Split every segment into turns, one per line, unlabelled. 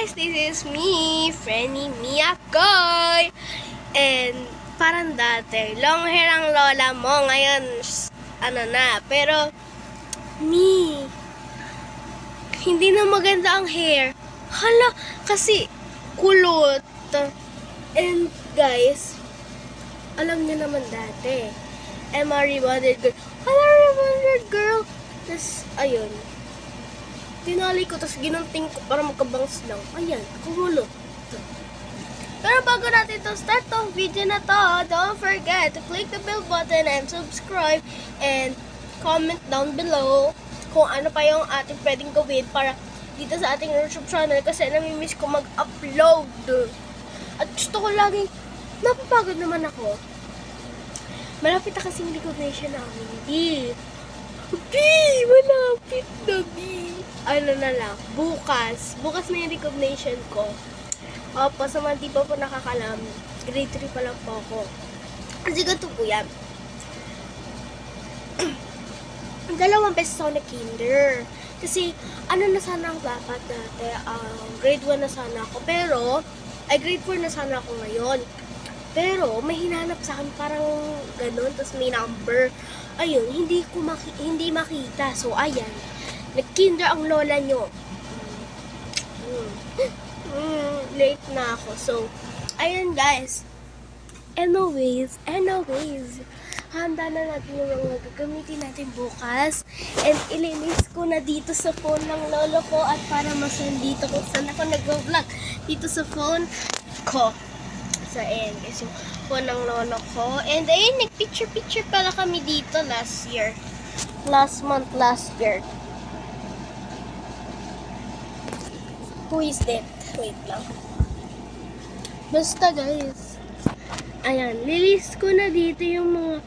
guys! This is me, Frenny Miyakoy. And parang dati, long hair ang lola mo. Ngayon, ano na. Pero, hindi na maganda ang hair. Hala, kasi kulot. And guys, alam niyo naman dati, I'm a rebonded girl. Hala, rebonded girl. Tapos, ayun. Tinali ko, tapos ginunting ko para magkabangs lang. Ayan, kumulot. Pero bago natin to start tong video na to, don't forget to click the bell button and subscribe and comment down below kung ano pa yung ating pwedeng gawin para dito sa ating YouTube channel kasi namimiss ko mag-upload. At gusto ko laging, napapagod naman ako. Malapit na kasing recognition namin. Malapit na, ano na lang, bukas na yung recognition ko. Opo, sa mga di pa po nakakalam, grade 3 pa lang po ako. Kasi ganito po yan. 2 beses ako na kinder. Kasi, ano na sana ang dapat dati, grade 1 na sana ako. Pero, grade 4 na sana ako ngayon. Pero, may hinanap sa akin parang ganun, tapos may number. Ayun, hindi makita. So, ayan. Nag-kinder ang lola nyo. Late na ako. So, ayun guys. Anyways. Handa na natin yung mga gagamitin natin bukas. And ilinis ko na dito sa phone ng lolo ko at para masandito kung saan ako nag-vlog. Dito sa phone ko. So, ayan guys, yung phone ng lolo ko. And ayun, nag-picture pala kami dito last year. Last year. Who is that? Wait lang. Basta guys. Ayan, lilis ko na dito yung mga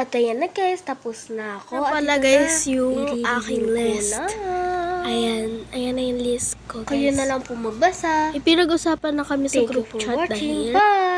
At ayan na guys, tapos na ako.
Yan
At
pala,
ito
guys,
na,
yung
i-review
aking
ko
list.
na.
Ayan na yung list ko, guys.
Kayo na lang po magbasa.
Ipinag-usapan na kami sa
Thank you
group
for
chat
watching.
dahil
Bye!